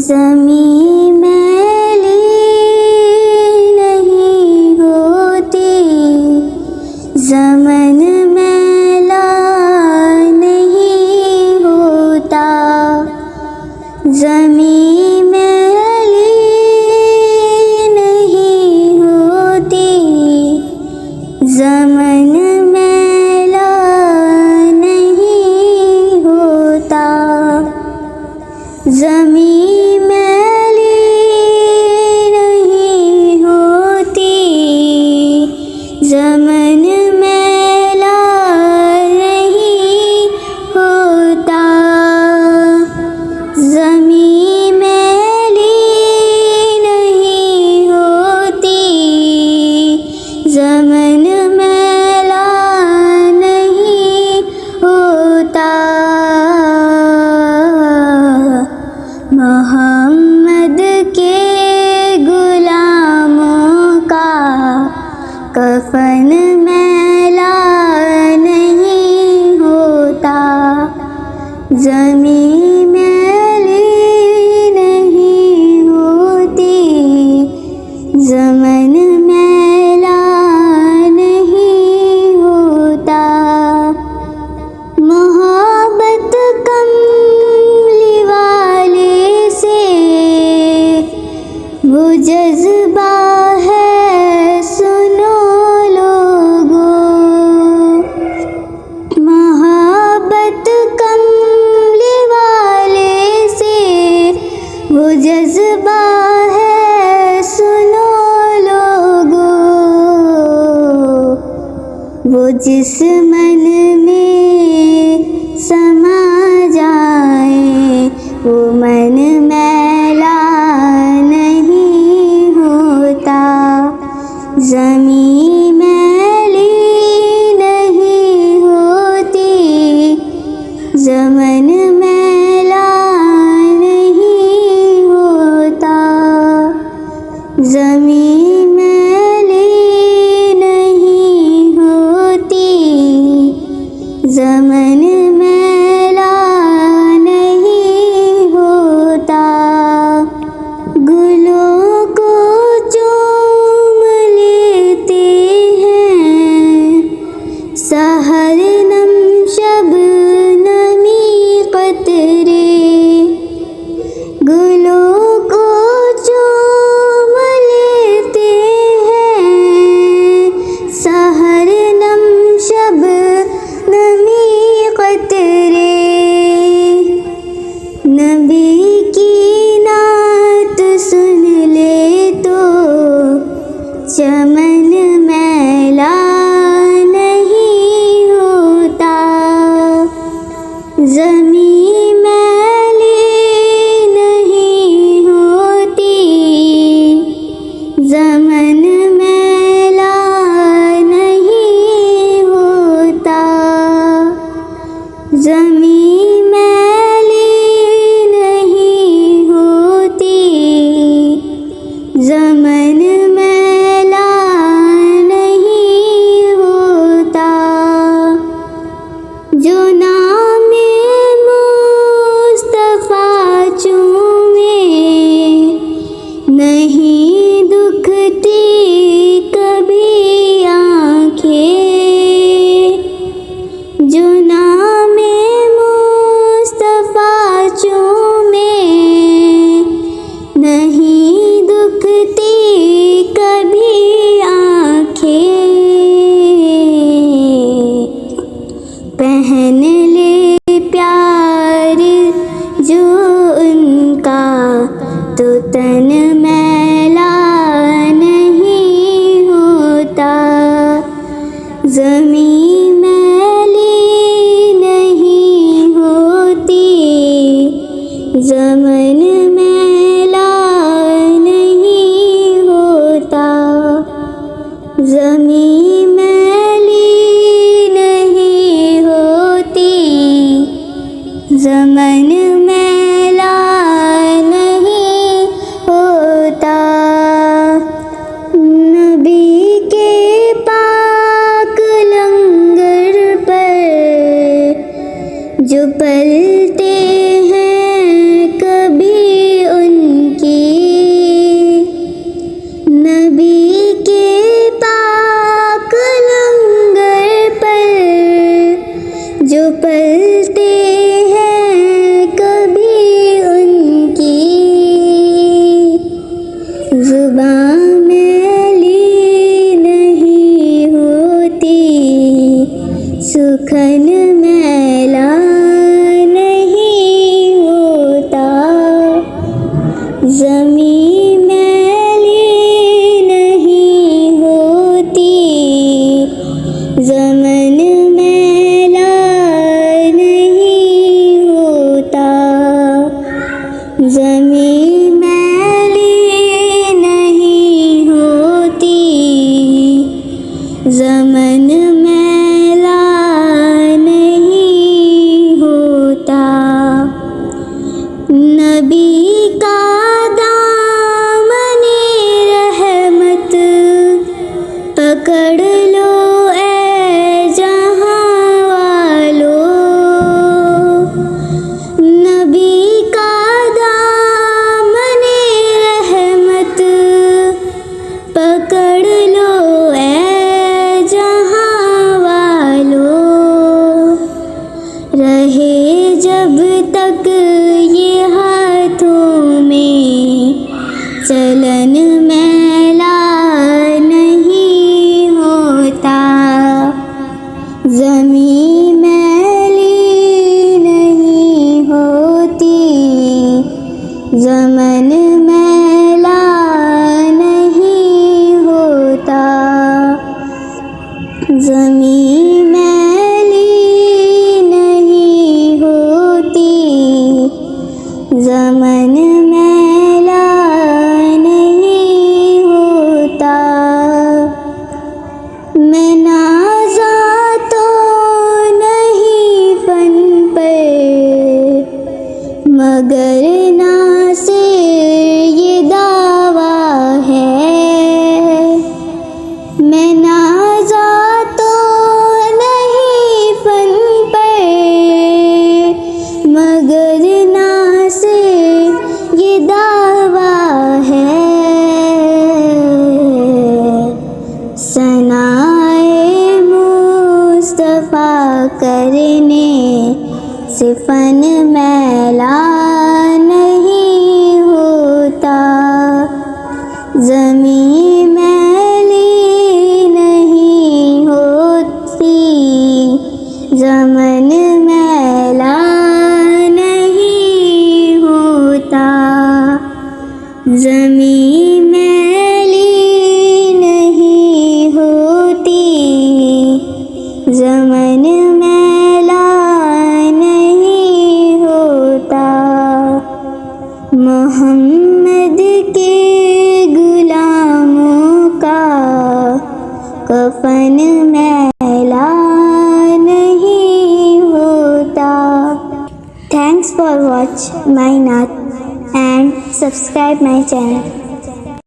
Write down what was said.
ज़मीं मैली नहीं होती, ज़मन मैला नहीं होता। ज़मीं मैली नहीं होती, ज़मन मैला नहीं होता। ज़मीं मैली नहीं होती, ज़मन मैला नहीं होता। ज़मीं मैली नहीं होती, ज़मन मैला नहीं होता। मोहम्मद के गुलामों का कफन मैला नहीं होता। ज़मीं मैली नहीं होती, ज़मन मैला नहीं होता। मोहब्बत कमली वाले से वो जज्बा है, सुनो लोगो। मोहब्बत कमली वाले से वो जज्बा है, सुनो लोगो। वो जिस मन में समा जाए, वो मन मैला नहीं होता। ज़मीं मैली नहीं होती, ज़मन मैला नहीं होता। ज़मीं मैली नहीं होती, ज़मन मैला नहीं होता। गुलों को चूम लेते हैं सहर नम शबनमी कतरे। गुलों को चूम लेते हैं सहर नम शबनमी कतरे। नबी की नात सुन ले तो चमन मैला नहीं होता। ज़मीं मैली नहीं होती, ज़मन मैला नहीं होता। ज़मीं मैली नहीं होती, ज़मन मैला नहीं होता। जो नामे मुस्तफ़ा चूमे, नहीं दुखती कभी आँखें। जो नामे मुस्तफ़ा चूमे, नहीं दुखती कभी आँखें। पहन ले प्यार जो उनका, तो तन मैला नहीं होता। ज़मीं मैली नहीं होती, ज़मन मैला नहीं होता। ज़मीं मैली नहीं होती, ज़मन मैला नहीं होता। नबी के पाक लंगर पर जो पलते हैं, कभी ज़मीं मैली नहीं होती, ज़मन मैला नहीं होता। ज़मीं मैली नहीं होती, ज़मन मैला नहीं होता। नबी का दामने रहमत पकड़ लो ए जहां वालों। नबी का दामने रहमत पकड़ लो ए जहां वालों। रहे जब तक ये हाथों में चलन मैला नहीं होता। ज़मीं मैली नहीं होती, ज़मन मैला नहीं होता। ज़मीं मैली नहीं होती, ज़मन मैला नहीं होता। मैं नाज़ा तो नहीं फन पर, मगर ना से ये दावा है। मैं नाज़ा तो नहीं फन पर, मगर ना से ये दावा है। सनाए मुस्तफ़ा करने से फन मैला नहीं होता। ज़मीं मैली नहीं होती, ज़मन मैला नहीं होता। ज़मीं मैली नहीं होती, ज़मन मैला नहीं होता। मोहम्मद के गुलामों का कफन मैला नहीं होता। Thanks for watch my naat and subscribe my channel.